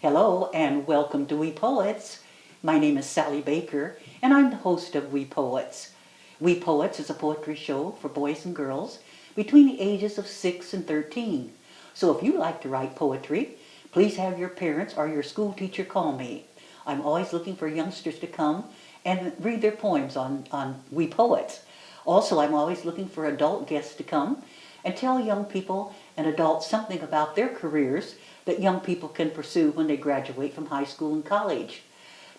Hello and welcome to We Poets. My name is Sally Baker and I'm the host of We Poets. We Poets is a poetry show for boys and girls between the ages of 6 and 13. So if you like to write poetry, please have your parents or your school teacher call me. I'm always looking for youngsters to come and read their poems on We Poets. Also, I'm always looking for adult guests to come and tell young people and adults something about their careers that young people can pursue when they graduate from high school and college.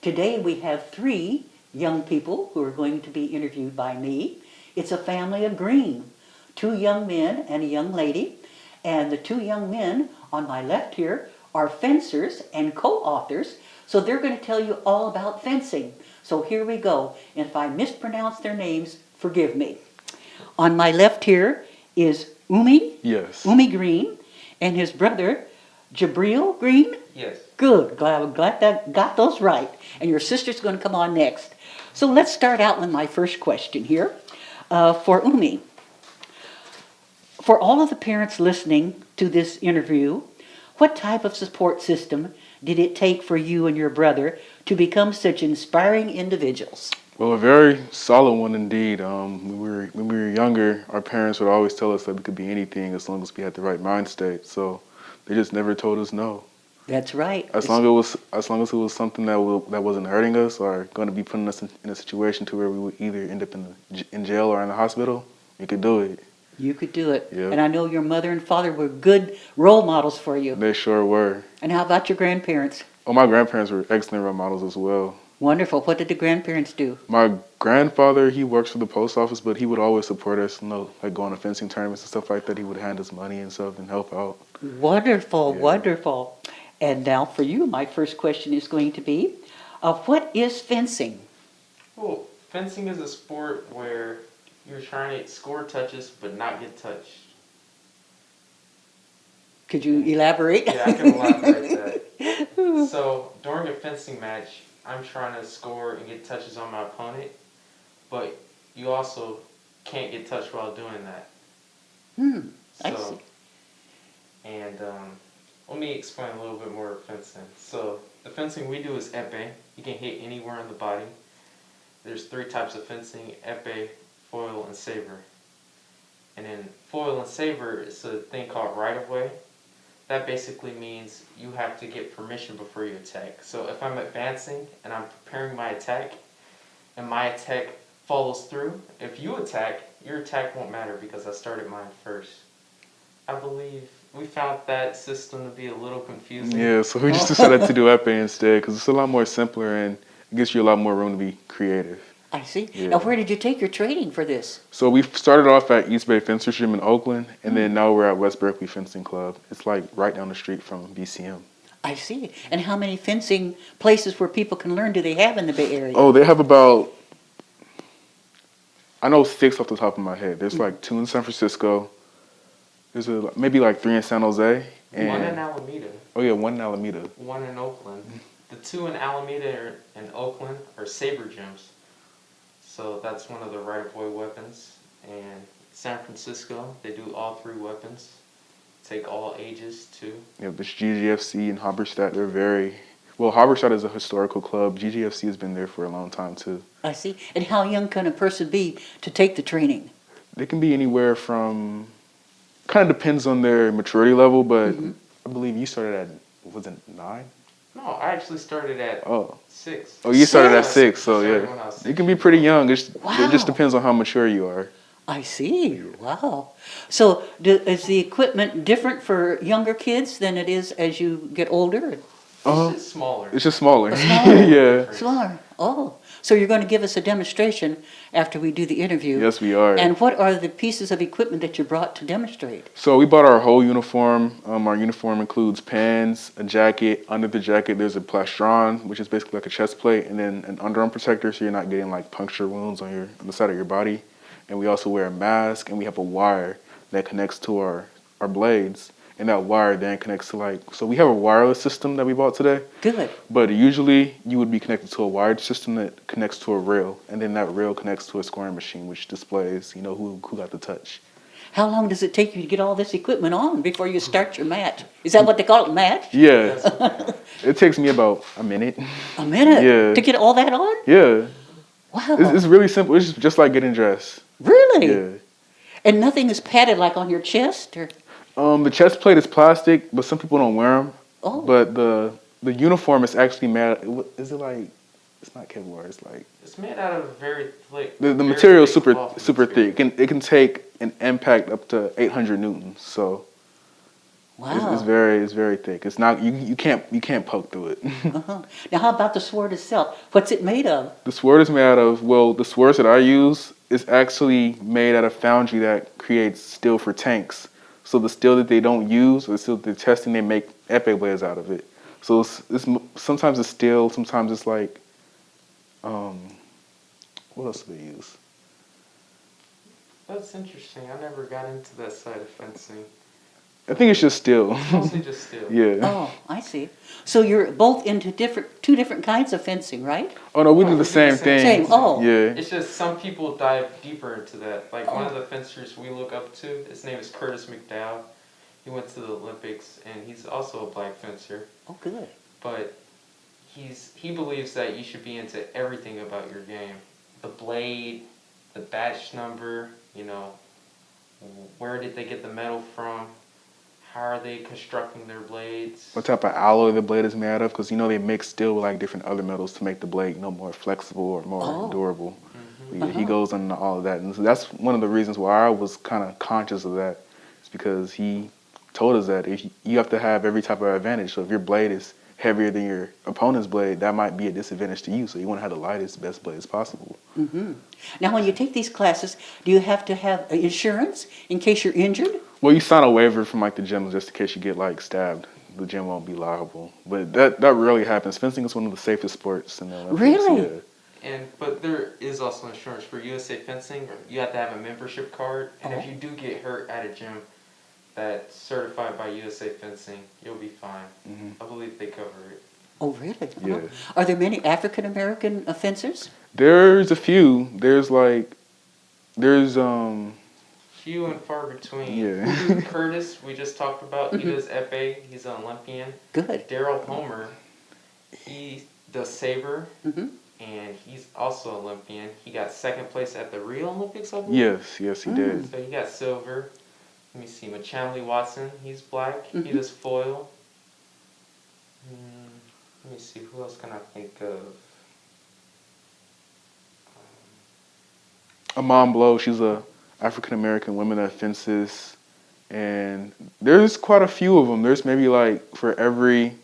Today we have three young people who are going to be interviewed by me. It's a family of green, two young men and a young lady. And the two young men on my left here are fencers and co-authors, so they're going to tell you all about fencing. So here we go. And if I mispronounce their names, forgive me. On my left here is Yes. Umi Green, and his brother, Jabril Green. Yes. Good, glad that got those right. And your sister's going to come on next. So let's start out with my first question here. For Umi, for all of the parents listening to this interview, what type of support system did it take for you and your brother to become such inspiring individuals? Well, a very solid one indeed. When we were younger, our parents would always tell us that we could be anything as long as we had the right mind state. So they just never told us no. That's right. As long as it was something that wasn't hurting us or going to be putting us in a situation to where we would either end up in jail or in the hospital, we could do it. You could do it. Yeah. And I know your mother and father were good role models for you. They sure were. And how about your grandparents? Oh, my grandparents were excellent role models as well. Wonderful. What did the grandparents do? My grandfather, he works for the post office, but he would always support us, like going to fencing tournaments and stuff like that. He would hand us money and stuff and help out. Wonderful, Yeah. wonderful. And now for you, my first question is going to be, what is fencing? Well, fencing is a sport where you're trying to score touches but not get touched. Could you elaborate? Yeah, I can elaborate that. So during a fencing match, I'm trying to score and get touches on my opponent, but you also can't get touched while doing that. I see. And let me explain a little bit more of fencing. So the fencing we do is épée. You can hit anywhere in the body. There's three types of fencing: épée, foil, and saber. And in foil and saber, it's a thing called right of way. That basically means you have to get permission before you attack. So if I'm advancing and I'm preparing my attack, and my attack follows through, if you attack, your attack won't matter because I started mine first. I believe we found that system to be a little confusing. Yeah, so we just decided to do épée instead because it's a lot more simpler and it gives you a lot more room to be creative. I see. Yeah. Now, where did you take your training for this? So we started off at East Bay Fencer Gym in Oakland, and then now we're at West Berkeley Fencing Club. It's like right down the street from BCM. I see. And how many fencing places where people can learn do they have in the Bay Area? Oh, they have about, I know 6 off the top of my head. There's like 2 in San Francisco. There's maybe like 3 in San Jose. And, One in Alameda. Oh yeah, 1 in Alameda. One in Oakland. The 2 in Alameda and Oakland are saber gyms. So that's one of the right-of-way weapons. And San Francisco, they do all 3 weapons. Take all ages too. Yeah, there's GGFC and Halberstadt. They're very, well, Halberstadt is a historical club. GGFC has been there for a long time too. I see. And how young can a person be to take the training? They can be anywhere from, kind of depends on their maturity level, but I believe you started at, was it 9? No, I actually started at 6. Oh, you started at 6? 6, so Started when I yeah. was 6 You can be years pretty old. young. It Wow. just depends on how mature you are. I see. Wow. So is the equipment different for younger kids than it is as you get older? It's just smaller. It's just smaller. Smaller. Yeah. Smaller. Oh. So you're going to give us a demonstration after we do the interview. Yes, we are. And what are the pieces of equipment that you brought to demonstrate? So we bought our whole uniform. Our uniform includes pants, a jacket. Under the jacket, there's a plastron, which is basically like a chest plate, and then an underarm protector, so you're not getting like puncture wounds on the side of your body. And we also wear a mask, and we have a wire that connects to our blades. And that wire then connects to so we have a wireless system that we bought today. Good. But usually you would be connected to a wired system that connects to a rail. And then that rail connects to a scoring machine, which displays, who got the touch. How long does it take you to get all this equipment on before you start your match? Is that what they call it, match? Yeah. Yes. It takes me about a minute. A minute Yeah. to get all that on? Yeah. Wow. It's really simple. It's just like getting dressed. Really? Yeah. And nothing is padded like on your chest or? The chest plate is plastic, but some people don't wear them. Oh. But the uniform is actually made. Is it like? It's not Kevlar. It's like It's made out of very thick. the very material is thick super cloth super material. thick. It can take an impact up to 800 newtons. So Wow. it's very thick. It's not you can't poke through it. Uh-huh. Now, how about the sword itself? What's it made of? The sword is made out of, well, the swords that I use is actually made out of foundry that creates steel for tanks. So the steel that they don't use, or the steel that they're testing, they make epee blades out of it. So sometimes it's steel, sometimes it's like, what else do they use? That's interesting. I never got into that side of fencing. I think it's just steel. Mostly just steel. Yeah. Oh, I see. So you're both into two different kinds of fencing, right? Oh no, we No, do we the do same the same thing. Same, oh. Yeah. It's just some people dive deeper into that. Like one of Oh. the fencers we look up to, his name is Curtis McDowell. He went to the Olympics and he's also a black fencer. Oh, good. But he believes that you should be into everything about your game. The blade, the batch number, where did they get the metal from? How are they constructing their blades? What type of alloy the blade is made of? Because they mix steel with like different other metals to make the blade more flexible or more Oh. durable. Mhm. But yeah, he goes into all of that, and so that's one of the reasons why I was kind of conscious of that. It's because he told us that if you have to have every type of advantage. So if your blade is heavier than your opponent's blade, that might be a disadvantage to you. So you want to have the lightest, best blades possible. Hmm. Now, when you take these classes, do you have to have insurance in case you're injured? Well, you sign a waiver from like the gym just in case you get like stabbed. The gym won't be liable, but that rarely happens. Fencing is one of the safest sports in the Olympics. Really? Yeah. But there is also insurance for USA Fencing. You have to have a membership card, and Oh. if you do get hurt at a gym that's certified by USA Fencing, you'll be fine. Mhm. I believe they cover it. Oh, really? Uh-huh. Yeah. Are there many African American fencers? There's a few. There's Few and far between. Yeah. Curtis, we just talked about, he does epee. He's an Olympian. Good. Daryl Homer, he does saber, Hmm. and he's also Olympian. He got second place at the Rio Olympics, I believe. yes, he did. So he got silver. Let me see, Machamley Watson, he's black. He Mhm. does foil. Let me see, who else can I think of? Amon Blow, she's a African American woman that fences, and there's quite a few of them. There's maybe like for every,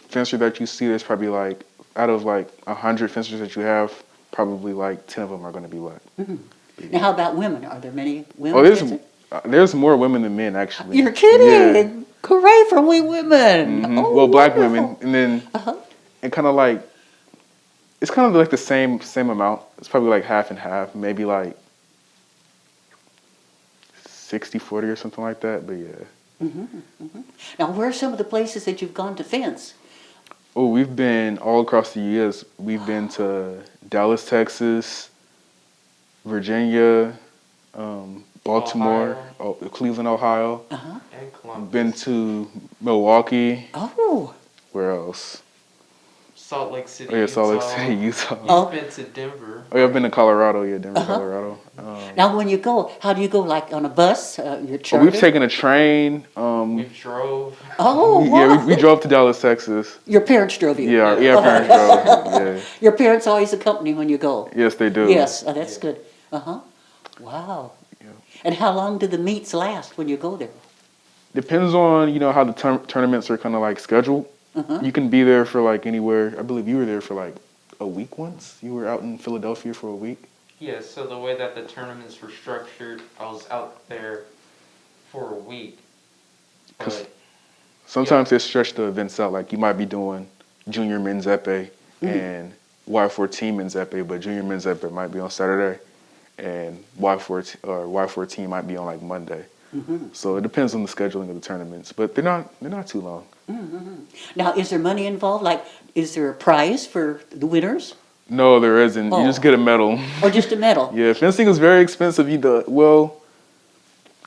fencer that you see, there's probably like out of like 100 fencers that you have, probably like 10 of them are going to be black. Now, how about women? Are there many women? Oh, fencing? there's more women than men actually. You're kidding! Hooray for we women! Mhm. Oh, Well, black wonderful. women, and then Uh-huh. it kind of like it's kind of like the same amount. It's probably like half and half, maybe like 60-40 or something like that. But yeah. Now, where are some of the places that you've gone to fence? Oh, we've been all across the U.S. We've been to Dallas, Texas, Virginia, Baltimore, Cleveland, Ohio. Uh-huh. And Columbus. Been to Milwaukee. Oh, Where else? Salt Lake City, Oh yeah, Salt Lake Utah. City, Utah. He's Oh. been to Denver. Oh yeah, I've been to Colorado. Yeah, Denver, Colorado. now when you go, how do you go? Like on a bus? You're Oh, chartered? we've taken a train. We drove. Oh, Yeah, wow. we drove to Dallas, Texas. Your parents drove you? Yeah, our parents drove. Yeah. Your parents always accompany when you go? Yes, they do. Yes, that's Yeah. good. Uh-huh. Wow. Yeah. And how long do the meets last when you go there? Depends on how the tournaments are kind of like scheduled. Uh-huh. You can be there for like anywhere. I believe you were there for like a week once. You were out in Philadelphia for a week. Yeah, so the way that the tournaments were structured, I was out there for a week. 'Cause But sometimes they stretch the events out. Like you might be doing junior men's epee and Y14 men's epee, but junior men's epee might be on Saturday, and Y14 might be on like Monday. So it depends on the scheduling of the tournaments, but they're not too long. Now, is there money involved? Like, is there a prize for the winners? No, there isn't. You Oh. just get a medal. Or just a medal? Yeah, fencing is very expensive.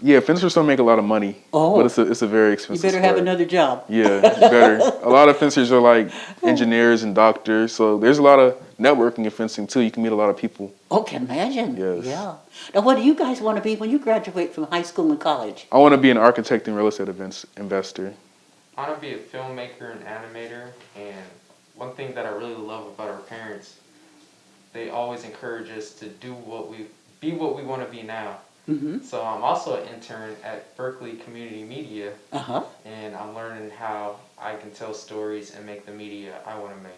Yeah, fencers don't make a lot of money. Oh. But it's a very You expensive better have sport. another job. Yeah, better. A lot of fencers are like engineers and doctors, so there's a lot of networking in fencing too. You can meet a lot of people. Oh, can imagine. Yes. Yeah. Now, what do you guys want to be when you graduate from high school and college? I want to be an architect and real estate investor. I want to be a filmmaker and animator, and one thing that I really love about our parents, they always encourage us to be what we want to be now. Mm-hmm. So I'm also an intern at Berkeley Community Media, Uh-huh. and I'm learning how I can tell stories and make the media I want to make.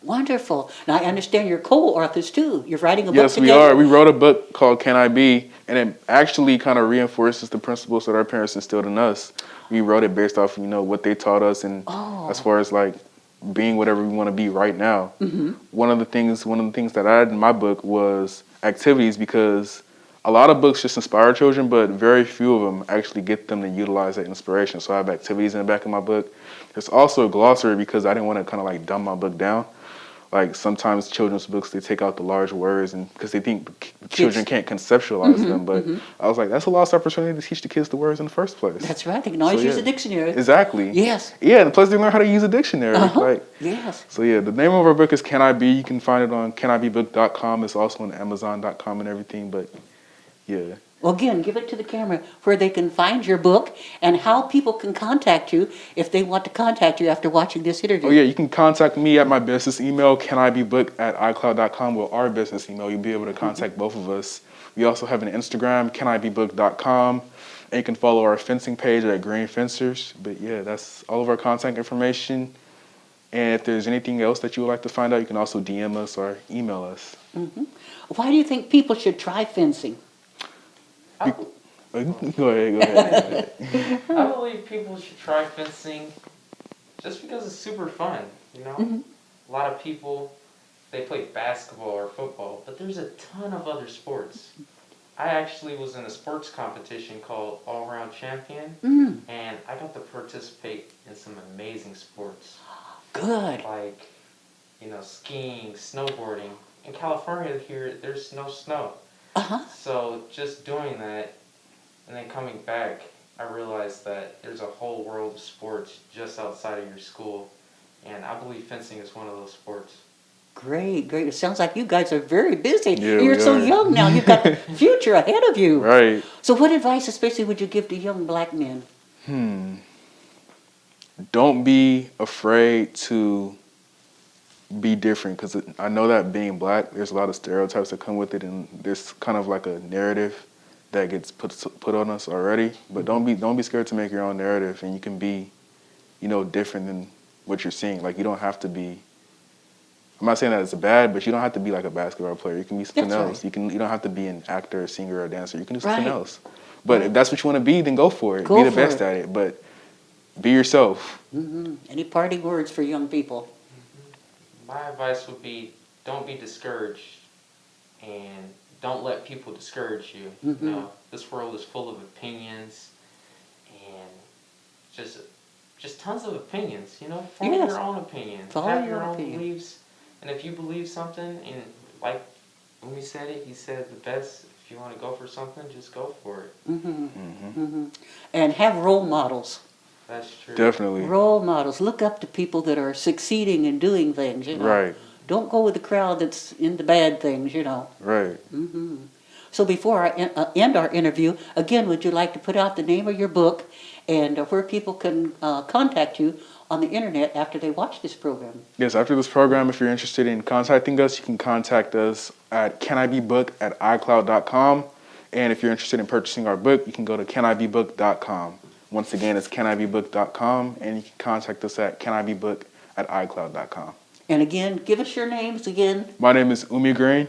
Wonderful. Now, I understand you're co-authors too. You're writing a book Yes, we together. are. We wrote a book called Can I Be? And it actually kind of reinforces the principles that our parents instilled in us. We wrote it based off, what they taught us and Oh. as far as like being whatever we want to be right now. Mm-hmm. One of the things that I had in my book was activities because a lot of books just inspire children, but very few of them actually get them to utilize that inspiration. So I have activities in the back of my book. There's also a glossary because I didn't want to kind of like dumb my book down. Like sometimes children's books, they take out the large words and because they think children can't conceptualize them. But I was like, that's a lost opportunity to teach the kids the words in the first place. That's right. They can always So, use yeah. a dictionary. Exactly. Yes. Yeah, and plus they learn how to use a dictionary. Uh-huh. Like, Yes. so yeah, the name of our book is Can I Be? You can find it on canibook.com. It's also on Amazon.com and everything. But yeah. Well, again, give it to the camera where they can find your book and how people can contact you if they want to contact you after watching this interview. Oh yeah, you can contact me at my business email, canibook@icloud.com, with our business email. You'll be able to contact both of us. We also have an Instagram, canibook.com, and you can follow our fencing page at Green Fencers. But yeah, that's all of our contact information. And if there's anything else that you would like to find out, you can also DM us or email us. Why do you think people should try fencing? Go ahead. I believe people should try fencing just because it's super fun, you know? Mhm. A lot of people, they play basketball or football, but there's a ton of other sports. I actually was in a sports competition called All Around Champion, Mm, and I got to participate in some amazing sports, good. like, skiing, snowboarding. In California here, there's no snow. Uh-huh. So just doing that and then coming back, I realized that there's a whole world of sports just outside of your school. And I believe fencing is one of those sports. Great, great. It sounds like you guys are very busy. Yeah, You're we so are. young now. You've got the future ahead of you. Right. So what advice especially would you give to young black men? Don't be afraid to be different because I know that being black, there's a lot of stereotypes that come with it, and there's kind of like a narrative that gets put on us already. But don't be scared to make your own narrative, and you can be, different than what you're seeing. Like you don't have to be. I'm not saying that it's bad, but you don't have to be like a basketball player. You can be something That's else. right. You don't have to be an actor, a singer, or a dancer. You can do something Right. else. But if that's what you want to be, then go for it. Go be the for best it. at it. But be yourself. Any parting words for young people? My advice would be don't be discouraged and don't let people discourage you. This world is full of opinions and just tons of opinions, Form Yes. your own opinion. Follow Have your your own opinion. beliefs. And if you believe something, and like when we said it, he said the best, if you want to go for something, just go for it. And have role models. That's true. Definitely. Role models. Look up to people that are succeeding and doing things, Right. Don't go with the crowd that's into bad things, Right. So before I end our interview, again, would you like to put out the name of your book and where people can contact you on the internet after they watch this program? Yes, after this program, if you're interested in contacting us, you can contact us at canibook@icloud.com. And if you're interested in purchasing our book, you can go to canibook.com. Once again, it's canibook.com, and you can contact us at canibook@icloud.com. And again, give us your names again. My name is Umi Green.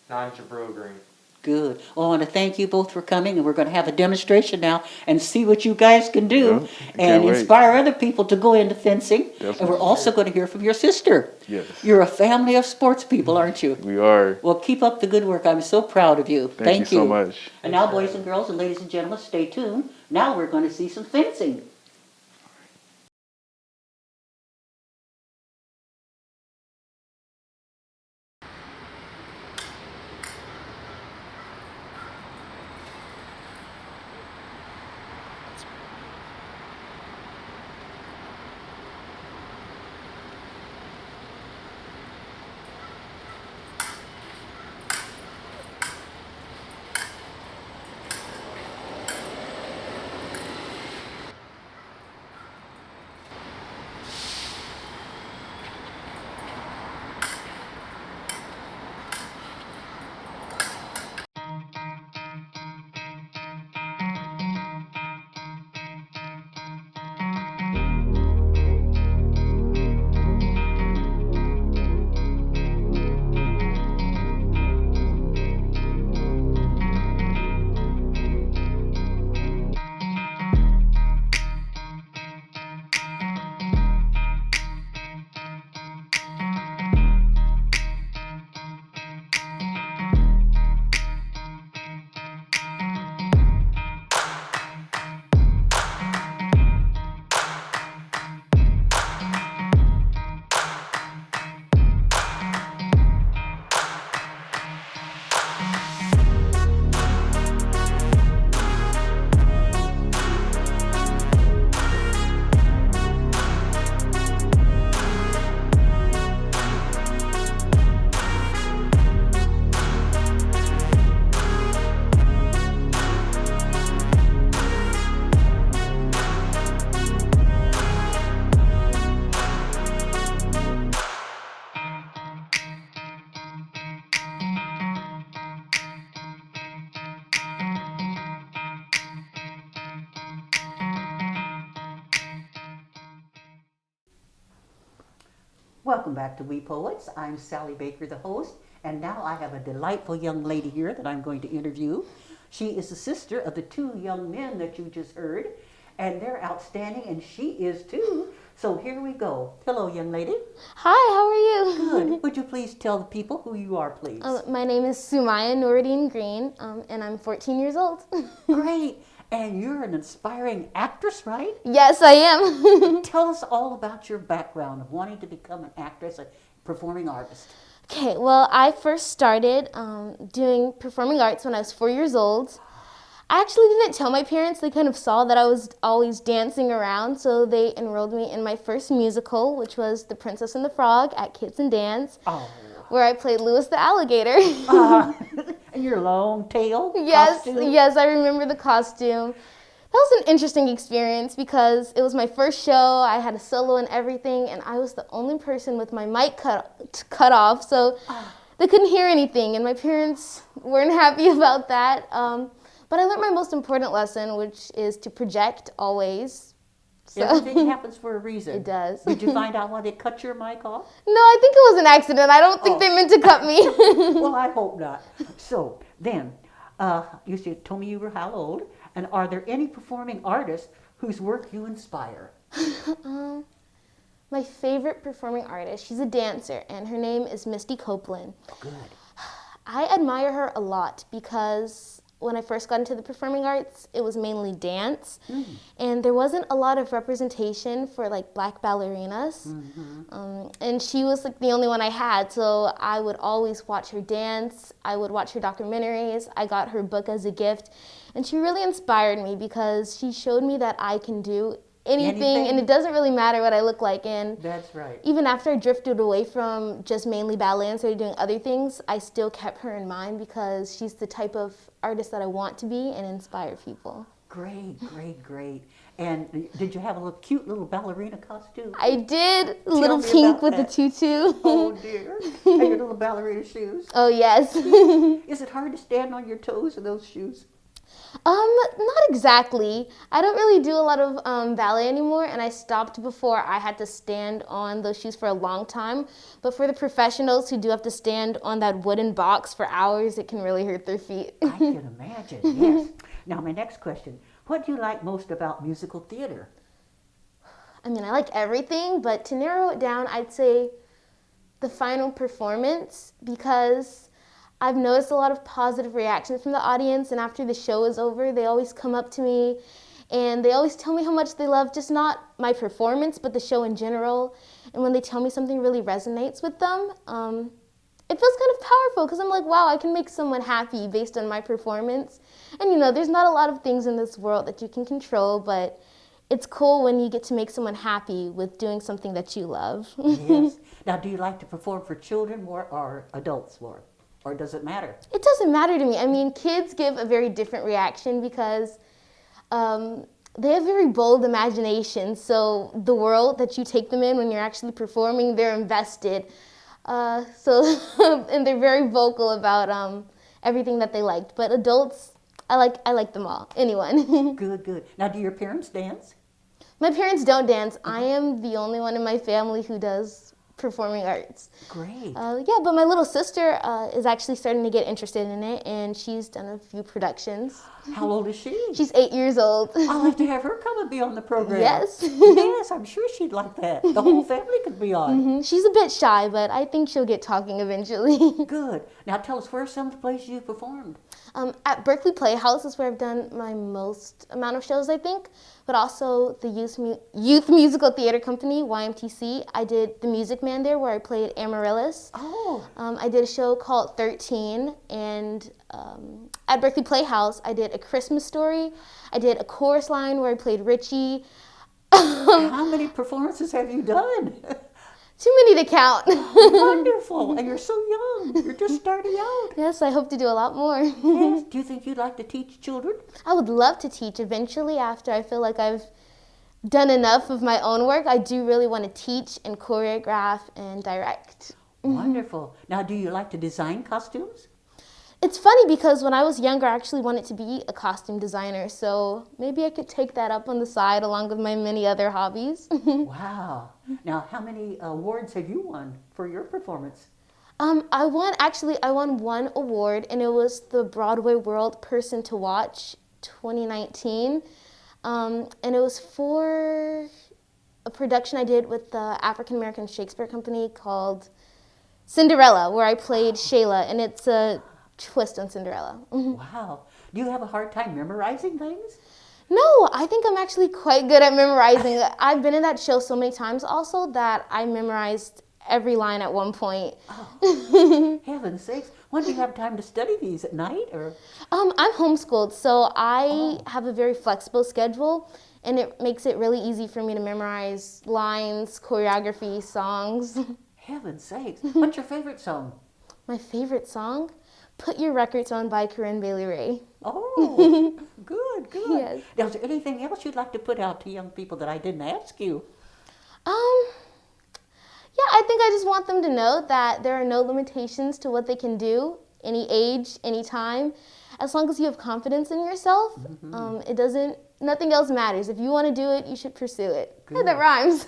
I'm Jabril Green. Good. Well, I want to thank you both for coming, and we're going to have a demonstration now and see what you guys can do Yeah, I and can't wait. inspire other people to go into fencing. And Definitely. we're also going to hear from your sister. Yes. You're a family of sports people, aren't you? We are. Well, keep up the good work. I'm so proud of you. Thank you so much. And now, boys and girls and ladies and gentlemen, stay tuned. Now we're going to see some fencing. Welcome back to We Poets. I'm Sally Baker, the host, and now I have a delightful young lady here that I'm going to interview. She is the sister of the two young men that you just heard, and they're outstanding, and she is too. So here we go. Hello, young lady. Hi, how are you? Good. Would you please tell the people who you are, please? My name is Sumaya Noureddin Green, and I'm 14 years old. Great. And you're an inspiring actress, right? Yes, I am. Tell us all about your background of wanting to become an actress, a performing artist. Okay, well, I first started doing performing arts when I was 4 years old. I actually didn't tell my parents. They kind of saw that I was always dancing around, so they enrolled me in my first musical, which was The Princess and the Frog at Kids and Dance, Oh. where I played Louis the Alligator. And your long tail Yes, costume? yes, I remember the costume. That was an interesting experience because it was my first show. I had a solo and everything, and I was the only person with my mic cut off, so they couldn't hear anything, and my parents weren't happy about that. But I learned my most important lesson, which is to project always. So Everything happens for a reason. It does. Did you find out why they cut your mic off? No, I think it was an accident. I don't think they meant to cut me. Well, I hope not. So then, told me you were how old, and are there any performing artists whose work you inspire? My favorite performing artist, she's a dancer, and her name is Misty Copeland. Good. I admire her a lot because when I first got into the performing arts, it was mainly dance, and there wasn't a lot of representation for like black ballerinas, and she was like the only one I had, so I would always watch her dance. I would watch her documentaries. I got her book as a gift, and she really inspired me because she showed me that I can do anything, and it doesn't really matter what I look like. And That's right. even after I drifted away from just mainly ballet and started doing other things, I still kept her in mind because she's the type of artist that I want to be and inspire people. Great, great, great. And did you have a little cute little ballerina costume? I did, little me pink about with that. the tutu. Oh dear. And your little ballerina shoes. Oh yes. Is it hard to stand on your toes in those shoes? Not exactly. I don't really do a lot of ballet anymore, and I stopped before I had to stand on those shoes for a long time. But for the professionals who do have to stand on that wooden box for hours, it can really hurt their feet. I can imagine, yes. Now, my next question. What do you like most about musical theater? I mean, I like everything, but to narrow it down, I'd say the final performance, because I've noticed a lot of positive reactions from the audience, and after the show is over, they always come up to me and they always tell me how much they love just not my performance, but the show in general. And when they tell me something really resonates with them, it feels kind of powerful because I'm like, wow, I can make someone happy based on my performance. And you know, there's not a lot of things in this world that you can control, but it's cool when you get to make someone happy with doing something that you love. Yes. Now, do you like to perform for children more or adults more? Or does it matter? It doesn't matter to me. I mean, kids give a very different reaction because they have very bold imaginations. So the world that you take them in when you're actually performing, they're invested. And they're very vocal about everything that they liked. But adults, I like them all. Anyone. Good, good. Now, do your parents dance? My parents don't dance. I am the only one in my family who does performing arts. Great. Yeah, but my little sister is actually starting to get interested in it, and she's done a few productions. How old is she? She's 8 years old. I'll have to have her come and be on the program. Yes. Yes, I'm sure she'd like that. The whole family could be on. She's a bit shy, but I think she'll get talking eventually. Good. Now tell us, where are some of the places you performed? At Berkeley Playhouse is where I've done my most amount of shows, I think, but also the Youth Musical Theater Company, YMTC. I did The Music Man there, where I played Amaryllis. Oh. I did a show called 13, and at Berkeley Playhouse, I did A Christmas Story. I did a chorus line where I played Richie. How many performances have you done? Too many to count. Wonderful. And you're so young. You're just starting out. Yes, I hope to do a lot more. Yes. Do you think you'd like to teach children? I would love to teach eventually after I feel like I've done enough of my own work. I do really want to teach and choreograph and direct. Wonderful. Now, do you like to design costumes? It's funny because when I was younger, I actually wanted to be a costume designer, so maybe I could take that up on the side along with my many other hobbies. Wow. Now, how many awards have you won for your performance? I won one award, and it was the Broadway World Person to Watch 2019. And it was for a production I did with the African American Shakespeare Company called Cinderella, where I played Shayla, and it's a twist on Cinderella. Wow. Do you have a hard time memorizing things? No, I think I'm actually quite good at memorizing. I've been in that show so many times also that I memorized every line at one point. Heaven's sakes. When do you have time to study these, at night or? I'm homeschooled, so I have a very flexible schedule, and it makes it really easy for me to memorize lines, choreography, songs. Heaven's sakes. What's your favorite song? My favorite song? Put Your Records On by Corinne Bailey Rae. Oh, good, good. Yes. Now, is there anything else you'd like to put out to young people that I didn't ask you? Yeah, I think I just want them to know that there are no limitations to what they can do, any age, any time. As long as you have confidence in yourself, nothing else matters. If you want to do it, you should pursue it. Good. That rhymes.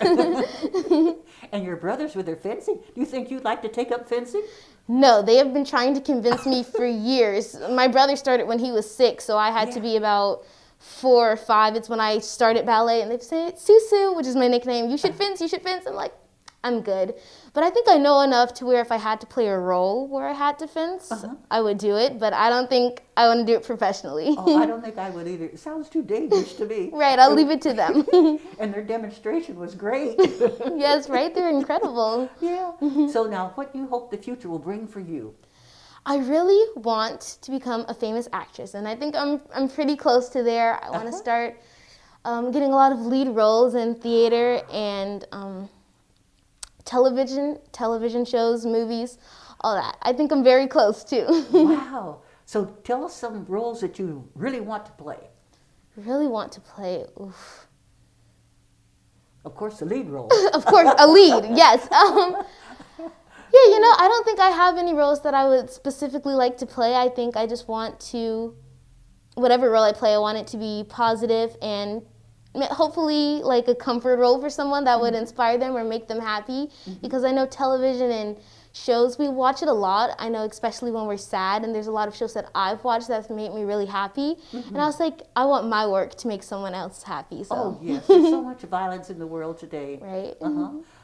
And your brothers with their fencing, do you think you'd like to take up fencing? No, they have been trying to convince me for years. My brother started when he was 6, so I had to be about 4 or 5. It's when I started ballet, and they've said, Susu, which is my nickname, you should fence, you should fence. I'm like, I'm good. But I think I know enough to where if I had to play a role where I had to fence, I would do it. But I don't think I want to do it professionally. Oh, I don't think I would either. It sounds too dangerous to me. Right, I'll leave it to them. And their demonstration was great. Yes, right? They're incredible. Yeah. So now, what do you hope the future will bring for you? I really want to become a famous actress, and I think I'm pretty close to there. I want to start getting a lot of lead roles in theater and television shows, movies, all that. I think I'm very close too. Wow. So tell us some roles that you really want to play. Really want to play. Oof. Of course, the lead role. Of course, a lead. Yes. Yeah, I don't think I have any roles that I would specifically like to play. I think I just want to, whatever role I play, I want it to be positive and hopefully like a comfort role for someone that would inspire them or make them happy. Because I know television and shows, we watch it a lot. I know especially when we're sad, and there's a lot of shows that I've watched that's made me really happy. And I was like, I want my work to make someone else happy. So. Oh, yes. There's so much violence in the world today. Right.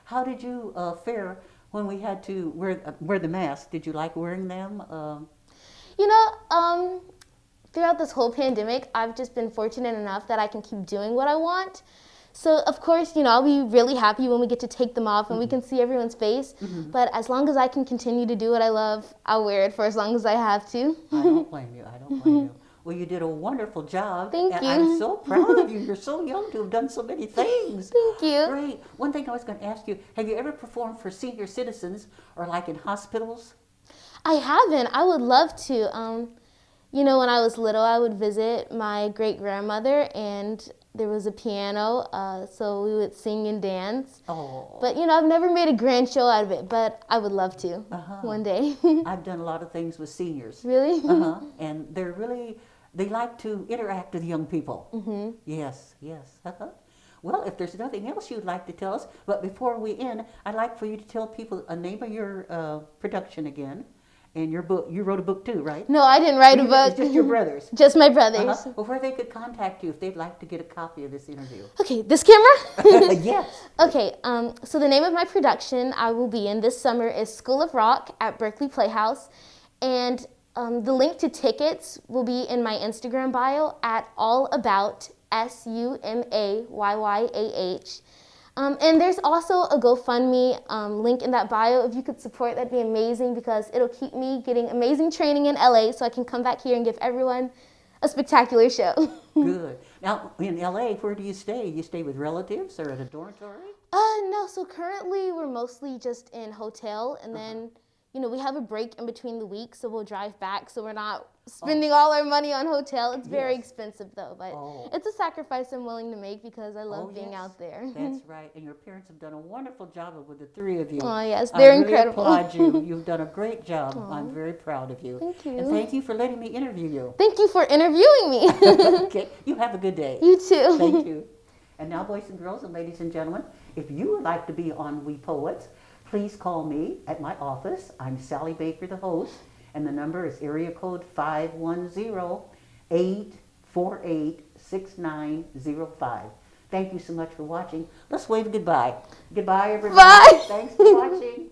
How did you fare when we had to wear the mask? Did you like wearing them? Throughout this whole pandemic, I've just been fortunate enough that I can keep doing what I want. So, of course, I'll be really happy when we get to take them off and we can see everyone's face. But as long as I can continue to do what I love, I'll wear it for as long as I have to. I don't blame you. I don't blame you. Well, you did a wonderful job. Thank and you. I'm so proud of you. You're so young to have done so many things. Thank you. Great. One thing I was going to ask you, have you ever performed for senior citizens or like in hospitals? I haven't. I would love to. When I was little, I would visit my great-grandmother, and there was a piano, so we would sing and dance. Oh. But, I've never made a grand show out of it, but I would love to one day. I've done a lot of things with seniors. Really? And they like to interact with young people. Yes, yes. Well, if there's nothing else you'd like to tell us, but before we end, I'd like for you to tell people a name of your production again. And your book, you wrote a book too, right? No, I didn't write a book. It's just your brothers. Just my brothers. Well, where they could contact you if they'd like to get a copy of this interview. Okay, this camera? Yes. Okay, so the name of my production I will be in this summer is School of Rock at Berkeley Playhouse. And the link to tickets will be in my Instagram bio at allabout, SUMAYYAH. And there's also a GoFundMe link in that bio. If you could support, that'd be amazing because it'll keep me getting amazing training in LA so I can come back here and give everyone a spectacular show. Good. Now, in LA, where do you stay? You stay with relatives or at a dormitory? No, so currently we're mostly just in hotel, and then, we have a break in between the weeks, so we'll drive back so we're not spending all our money on hotel. It's very expensive though, but it's a sacrifice I'm willing to make because I love being out there. That's right. And your parents have done a wonderful job with the three of you. Oh yes, they're incredible. I really applaud you. You've done a great job. I'm very proud of you. Thank you. And thank you for letting me interview you. Thank you for interviewing me. Okay. You have a good day. You too. Thank you. And now, boys and girls and ladies and gentlemen, If you would like to be on We Poets, please call me at my office. I'm Sally Baker, the host, and the number is area code 510-848-6905. Thank you so much for watching. Let's wave goodbye. Goodbye, everybody. Bye. Thanks for watching.